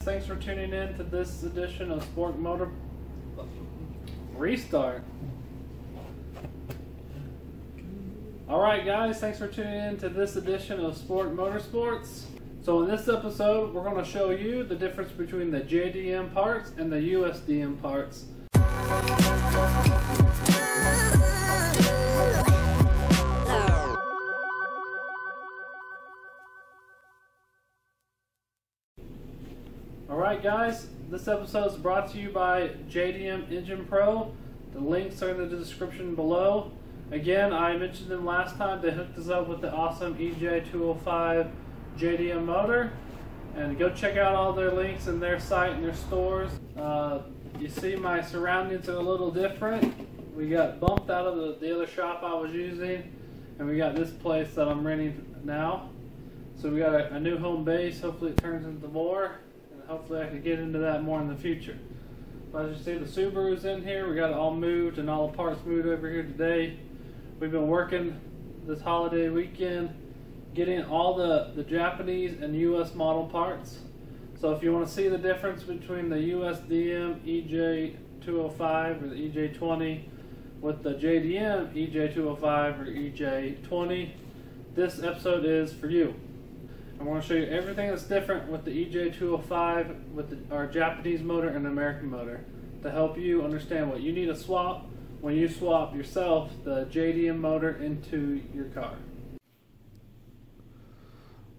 Thanks for tuning in to this edition of Spork Motor Restart. Alright guys, thanks for tuning in to this edition of Spork Motorsports. So in this episode, we're going to show you the difference between the JDM parts and the USDM parts. Alright guys, this episode is brought to you by JDM Engine Pro. The links are in the description below. Again, I mentioned them last time. They hooked us up with the awesome EJ205 JDM motor. And go check out all their links in their site and their stores. You see my surroundings are a little different. We got bumped out of the other shop I was using. And we got this place that I'm renting now. So we got a new home base. Hopefully it turns into more. Hopefully I can get into that more in the future. But as you see, the Subaru's in here. We got it all moved and all the parts moved over here today. We've been working this holiday weekend getting all the Japanese and US model parts. So if you want to see the difference between the USDM EJ205 or the EJ20 with the JDM EJ205 or EJ20, this episode is for you. I'm going to show you everything that's different with the EJ205 with our Japanese motor and American motor to help you understand what you need to swap when you swap yourself the JDM motor into your car.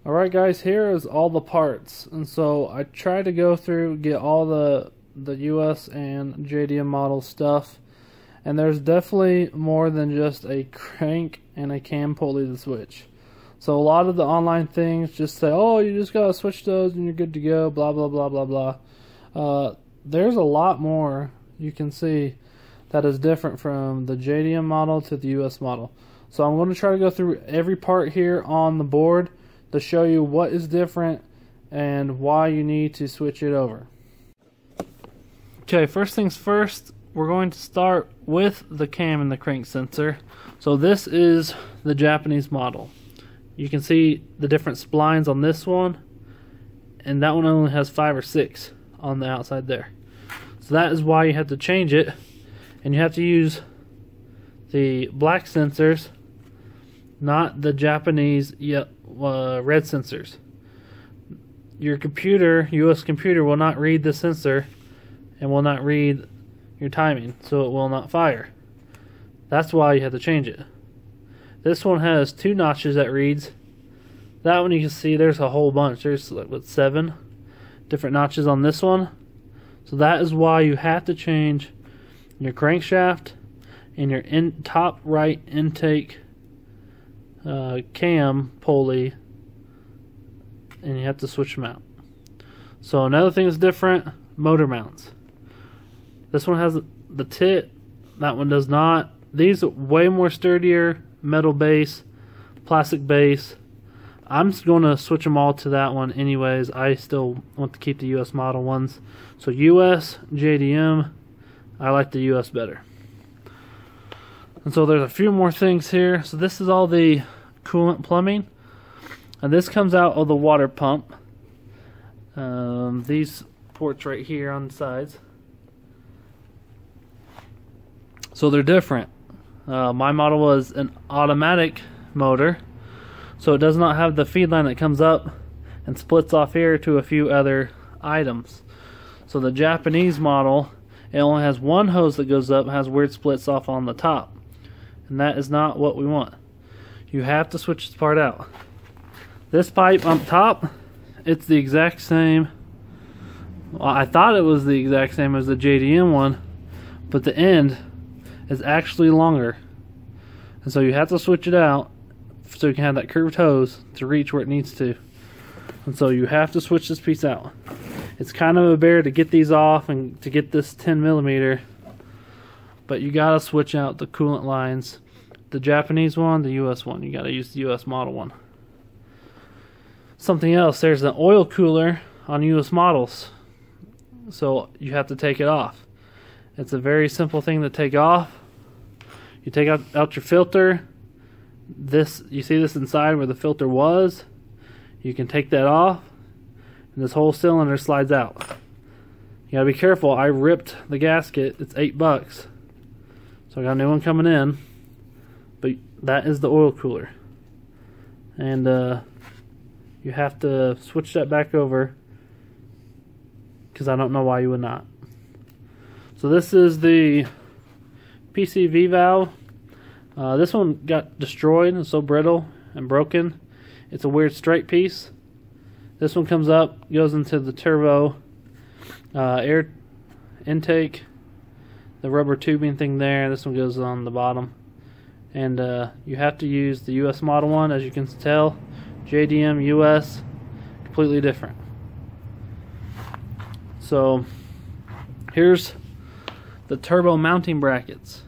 Alright guys, here is all the parts, and so I tried to go through get all the US and JDM model stuff, and there's definitely more than just a crank and a cam pulley to switch. So a lot of the online things just say, oh, you just gotta switch those and you're good to go, blah blah blah blah blah. There's a lot more you can see that is different from the JDM model to the US model. So I'm going to try to go through every part here on the board to show you what is different and why you need to switch it over. Okay, first things first, we're going to start with the cam and the crank sensor. So this is the Japanese model. You can see the different splines on this one, and that one only has 5 or 6 on the outside there. So that is why you have to change it, and you have to use the black sensors, not the Japanese red sensors. Your computer, US computer, will not read the sensor and will not read your timing, so it will not fire. That's why you have to change it. This one has 2 notches that reads. That one you can see there's a whole bunch. There's like 7 different notches on this one. So that is why you have to change your crankshaft and your top right intake cam pulley, and you have to switch them out. So another thing that's different, motor mounts. This one has the tit, that one does not. These are way more sturdier, metal base, plastic base. I'm just going to switch them all to that one anyways. I still want to keep the US model ones. So US, JDM, I like the US better. And so there's a few more things here. So this is all the coolant plumbing, and this comes out of the water pump. These ports right here on the sides. So they're different. My model was an automatic motor, so it does not have the feed line that comes up and splits off here to a few other items. So the Japanese model, it only has one hose that goes up, has weird splits off on the top, and that is not what we want. You have to switch this part out. This pipe on top, it's the exact same. Well, I thought it was the exact same as the JDM one, but the end is actually longer, and so you have to switch it out so you can have that curved hose to reach where it needs to. And so you have to switch this piece out. It's kind of a bear to get these off and to get this 10mm, but you gotta switch out the coolant lines. The Japanese one, the US one, you gotta use the US model one. Something else, there's an oil cooler on US models, so you have to take it off. It's a very simple thing to take off. You take out your filter. This, you see this inside where the filter was. You can take that off. and this whole cylinder slides out. You gotta be careful. I ripped the gasket. It's $8, so I got a new one coming in. But that is the oil cooler, and you have to switch that back over, because I don't know why you would not. So this is the Pcv valve. This one got destroyed and so brittle and broken. It's a weird straight piece. This one comes up, goes into the turbo air intake, the rubber tubing thing there. This one goes on the bottom, and you have to use the US model one. As you can tell, JDM US, completely different. So here's the turbo mounting brackets.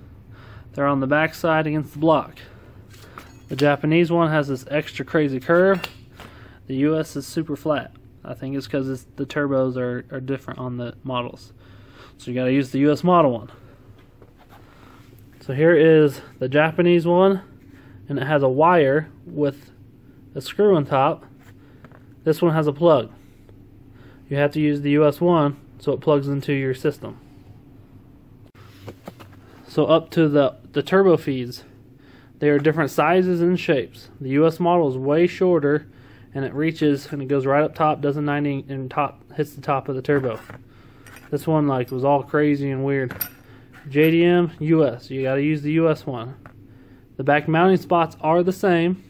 They're on the back side against the block. The Japanese one has this extra crazy curve. The US is super flat. I think it's because the turbos are different on the models. So you gotta use the US model one. So here is the Japanese one, and it has a wire with a screw on top. This one has a plug. You have to use the US one so it plugs into your system. So up to the turbo feeds, they are different sizes and shapes. The US model is way shorter, and it reaches and it goes right up top, does a 90 and hits the top of the turbo. This one like was all crazy and weird. JDM US, you gotta use the US one. The back mounting spots are the same,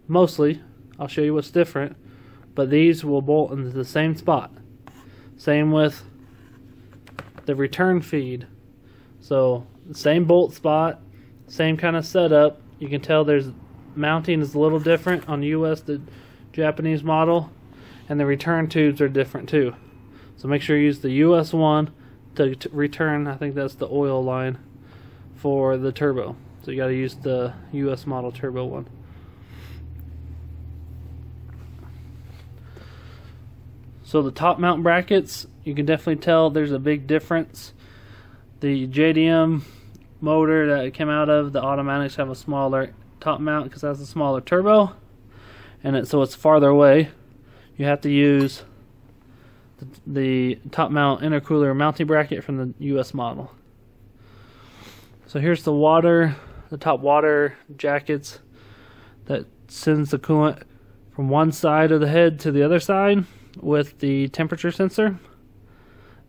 mostly. I'll show you what's different, but these will bolt into the same spot. Same with the return feed. So the same bolt spot, same kind of setup. You can tell there's mounting is a little different on US, the Japanese model, and the return tubes are different too. So make sure you use the US one to return. I think that's the oil line for the turbo. So you got to use the US model turbo one. So the top mount brackets, you can definitely tell there's a big difference. The JDM motor that it came out of, the automatics have a smaller top mount because that's a smaller turbo, and so it's farther away. You have to use the top mount intercooler mounting bracket from the US model. So here's the top water jackets that sends the coolant from one side of the head to the other side with the temperature sensor.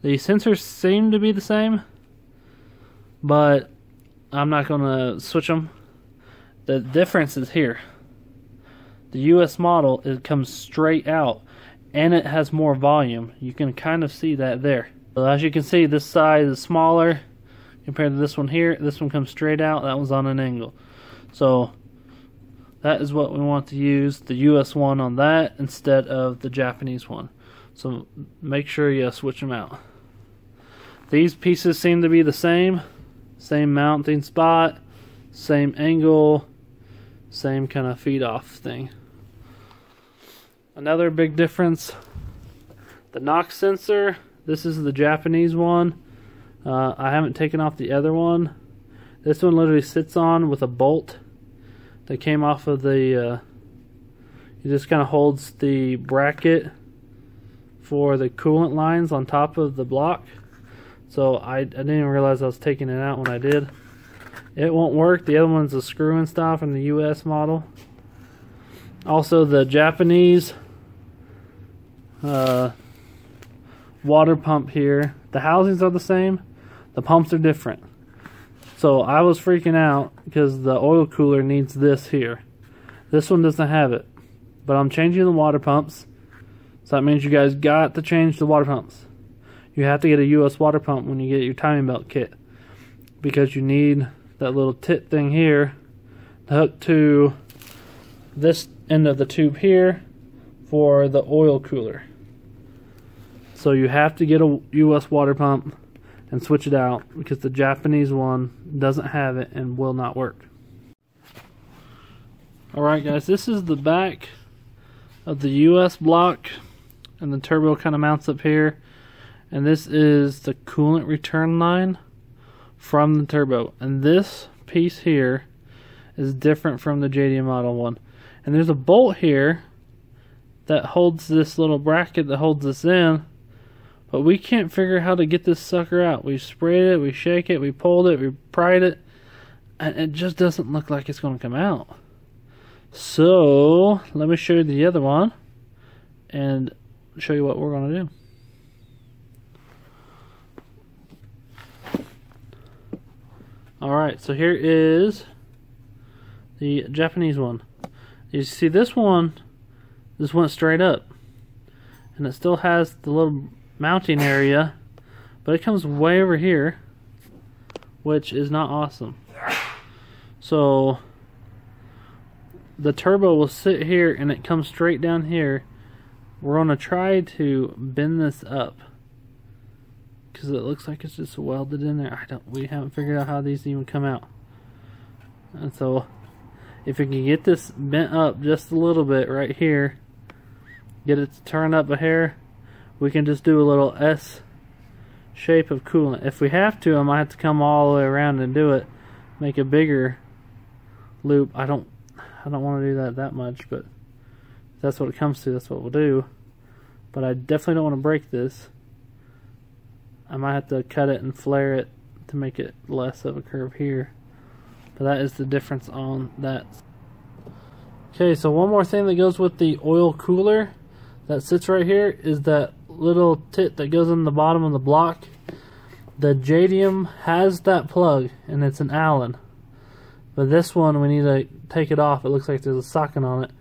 The sensors seem to be the same, but I'm not going to switch them. The difference is here. The US model, it comes straight out, and it has more volume. You can kind of see that there. So as you can see, this side is smaller compared to this one here. This one comes straight out, that one's on an angle. So that is what we want to use, the US one on that instead of the Japanese one. So make sure you switch them out. These pieces seem to be the same mounting spot, same angle, same kind of feed off thing. Another big difference, the NOx sensor. This is the Japanese one. I haven't taken off the other one. This one literally sits on with a bolt that came off of the it just kind of holds the bracket for the coolant lines on top of the block. So I didn't even realize I was taking it out when I did. It won't work. The other one's a screw and stuff from the US model. Also the Japanese water pump here. The housings are the same. The pumps are different. So I was freaking out because the oil cooler needs this here. This one doesn't have it. But I'm changing the water pumps. So that means you guys got to change the water pumps. You have to get a US water pump when you get your timing belt kit, because you need that little tit thing here to hook to this end of the tube here for the oil cooler. So you have to get a US water pump and switch it out, because the Japanese one doesn't have it and will not work. Alright guys, this is the back of the US block, and the turbo kind of mounts up here. And this is the coolant return line from the turbo. And this piece here is different from the JDM model one. And there's a bolt here that holds this little bracket that holds this in, but we can't figure out how to get this sucker out. We sprayed it, we shake it, we pulled it, we pried it, and it just doesn't look like it's going to come out. So let me show you the other one and show you what we're going to do. Alright, so here is the Japanese one. You see this one, this went straight up, and it still has the little mounting area, but it comes way over here, which is not awesome. So the turbo will sit here and it comes straight down here. We're going to try to bend this up because it looks like it's just welded in there. We haven't figured out how these even come out. And so if we can get this bent up just a little bit right here, get it to turn up a hair, we can just do a little S shape of coolant. If we have to, I might have to come all the way around and do it, make a bigger loop. I don't want to do that much, but if that's what it comes to, that's what we'll do. But I definitely don't want to break this. I might have to cut it and flare it to make it less of a curve here. But that is the difference on that. Okay, so one more thing that goes with the oil cooler that sits right here is that little tit that goes in the bottom of the block. The JDM has that plug and it's an Allen, but this one we need to take it off. It looks like there's a socket on it.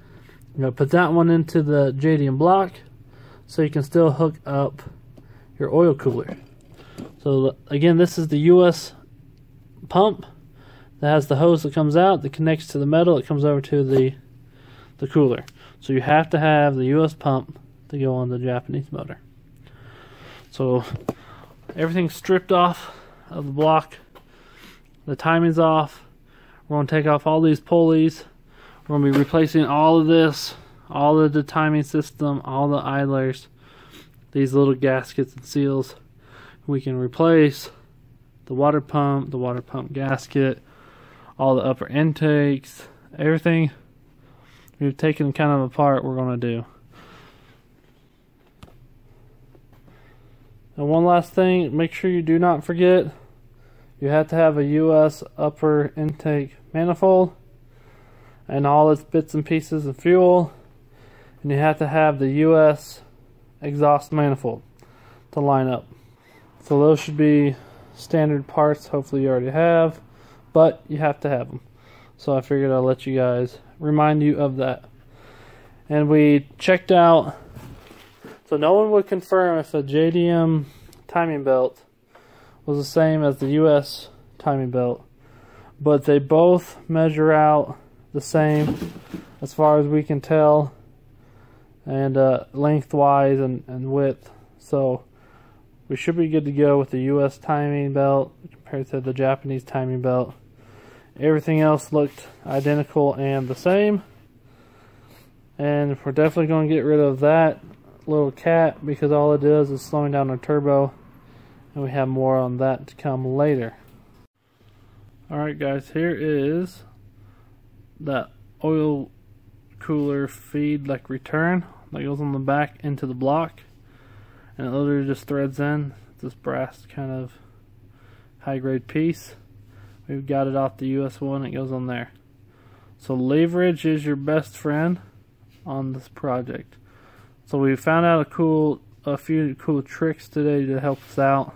You're gonna put that one into the JDM block so you can still hook up your oil cooler. So again, this is the US pump that has the hose that comes out that connects to the metal. It comes over to the cooler. So you have to have the US pump to go on the Japanese motor. So everything's stripped off of the block. The timing's off. We're going to take off all these pulleys. We're going to be replacing all of this, all of the timing system, all the idlers, these little gaskets and seals. We can replace the water pump gasket, all the upper intakes, everything we've taken kind of apart, we're going to do. And one last thing, make sure you do not forget, you have to have a US upper intake manifold and all its bits and pieces of fuel, and you have to have the US exhaust manifold to line up. So those should be standard parts, hopefully you already have, but you have to have them. So I figured I'll let you guys, remind you of that. And we checked out, so no one would confirm if a JDM timing belt was the same as the US timing belt, but they both measure out the same as far as we can tell, and lengthwise and width. So we should be good to go with the US timing belt compared to the Japanese timing belt. Everything else looked identical and the same, and we're definitely going to get rid of that little cat because all it does is slowing down our turbo, and we have more on that to come later. Alright guys, here is that oil cooler feed like return that goes on the back into the block, and it literally just threads in this brass kind of high grade piece. We've got it off the US one, it goes on there. So leverage is your best friend on this project. So we found out a few cool tricks today to help us out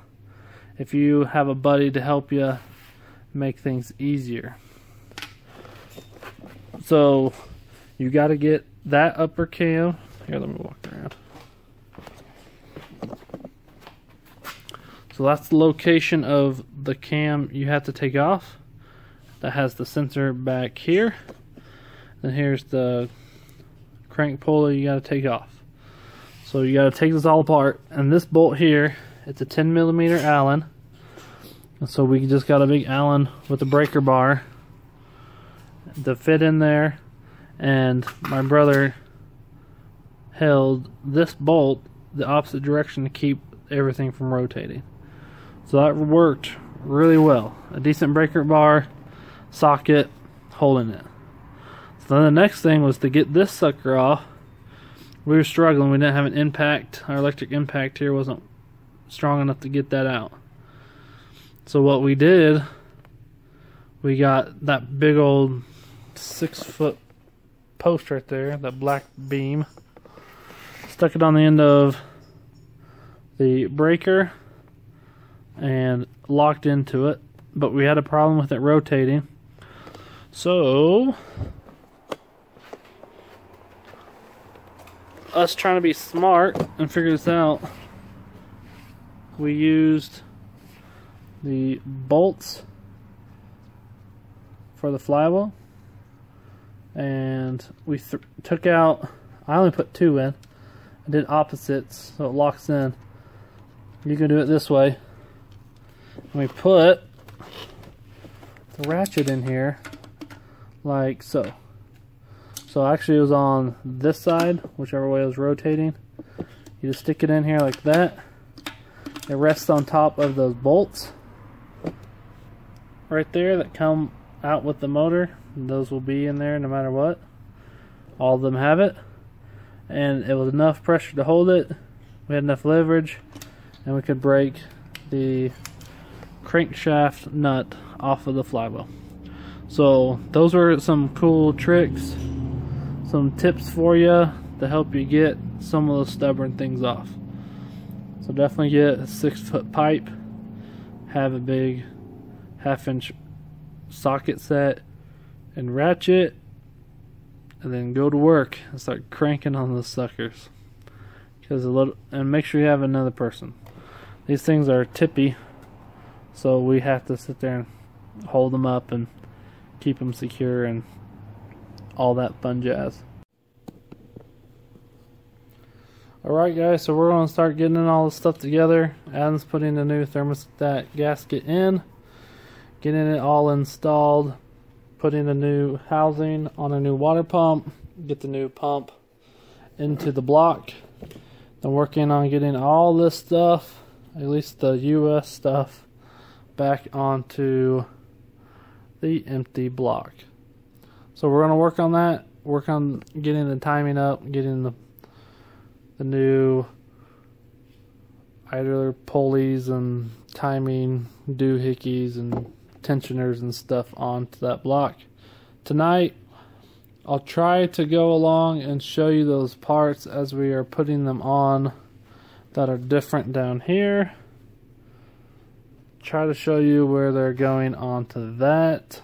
if you have a buddy to help you make things easier. So you got to get that upper cam. Here, let me walk around. So that's the location of the cam you have to take off. That has the sensor back here. Then here's the crank pulley you got to take off. So you got to take this all apart. And this bolt here, it's a 10mm Allen. And so we just got a big Allen with a breaker bar to fit in there. And my brother held this bolt the opposite direction to keep everything from rotating. So that worked really well. A decent breaker bar, socket, holding it. So then the next thing was to get this sucker off we were struggling. We didn't have an impact. Our electric impact here wasn't strong enough to get that out. So what we did, we got that big old 6-foot post right there, that black beam, stuck it on the end of the breaker and locked into it, but we had a problem with it rotating. So us trying to be smart and figure this out, we used the bolts for the flywheel, and we took out, I only put 2 in. I did opposites so it locks in. You can do it this way. And we put the ratchet in here like so. So actually it was on this side, whichever way it was rotating. You just stick it in here like that. It rests on top of those bolts right there that come out with the motor. Those will be in there no matter what. All of them have it. And it was enough pressure to hold it. We had enough leverage, and we could break the crankshaft nut off of the flywheel. So those were some cool tricks, some tips for you to help you get some of those stubborn things off. So definitely get a 6-foot pipe, have a big 1/2-inch socket set and ratchet, and then go to work and start cranking on those suckers. And make sure you have another person. These things are tippy, so we have to sit there and hold them up and keep them secure and all that fun jazz. Alright guys, so we're going to start getting all this stuff together. Adam's putting the new thermostat gasket in, getting it all installed, putting the new housing on a new water pump, get the new pump into the block. Then working on getting all this stuff, at least the US stuff, back onto the empty block. So we're going to work on that, work on getting the timing up, getting the new idler pulleys and timing doohickeys and tensioners and stuff onto that block. Tonight I'll try to go along and show you those parts as we are putting them on that are different down here. Try to show you where they're going onto that.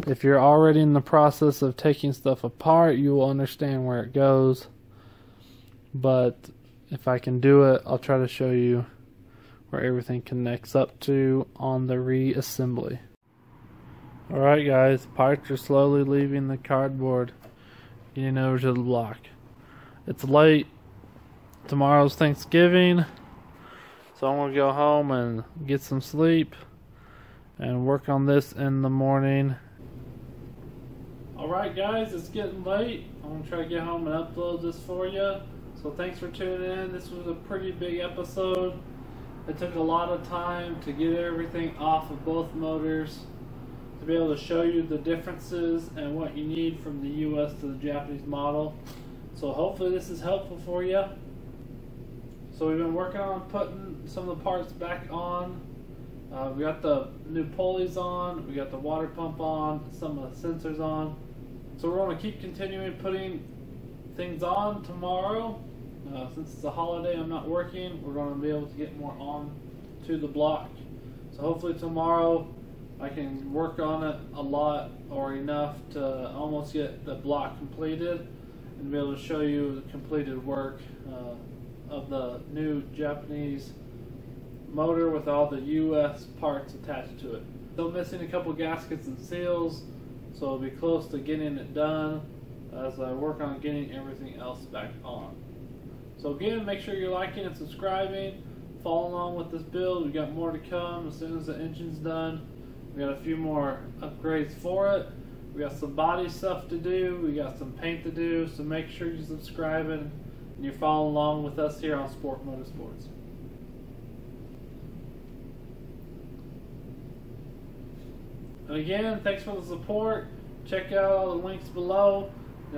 If you're already in the process of taking stuff apart, you will understand where it goes. But if I can do it, I'll try to show you where everything connects up to on the reassembly. Alright guys, parts are slowly leaving the cardboard, getting over to the block. It's late. Tomorrow's Thanksgiving, so I'm going to go home and get some sleep and work on this in the morning. Alright guys, it's getting late. I'm going to try to get home and upload this for you. So thanks for tuning in. This was a pretty big episode. It took a lot of time to get everything off of both motors, to be able to show you the differences and what you need from the US to the Japanese model. So hopefully this is helpful for you. So we've been working on putting some of the parts back on. We got the new pulleys on, we got the water pump on, some of the sensors on. So we're going to keep continuing putting things on tomorrow. Since it's a holiday, I'm not working. We're going to be able to get more on to the block. So hopefully tomorrow I can work on it a lot or enough to almost get the block completed and be able to show you the completed work of the new Japanese motor with all the US parts attached to it. Still missing a couple gaskets and seals, so I'll be close to getting it done as I work on getting everything else back on. So again, make sure you're liking and subscribing. Follow along with this build. We got more to come as soon as the engine's done. We got a few more upgrades for it. We got some body stuff to do. We got some paint to do. So make sure you're subscribing and you're following along with us here on Spork Motorsports. And again, thanks for the support. Check out all the links below.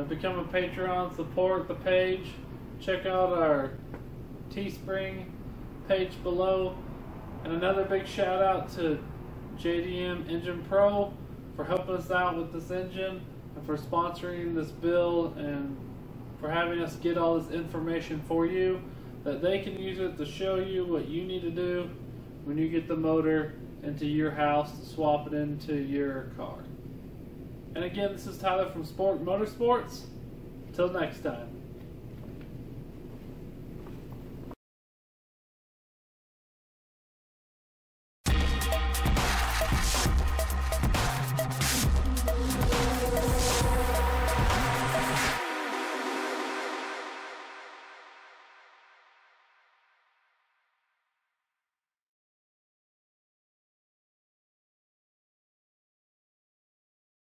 become a Patreon, support the page. Check out our Teespring page below. And another big shout out to JDM Engine Pro for helping us out with this engine and for sponsoring this build and for having us get all this information for you that they can use it to show you what you need to do when you get the motor into your house to swap it into your car. And again, this is Tyler from Spork Motorsports. Until next time.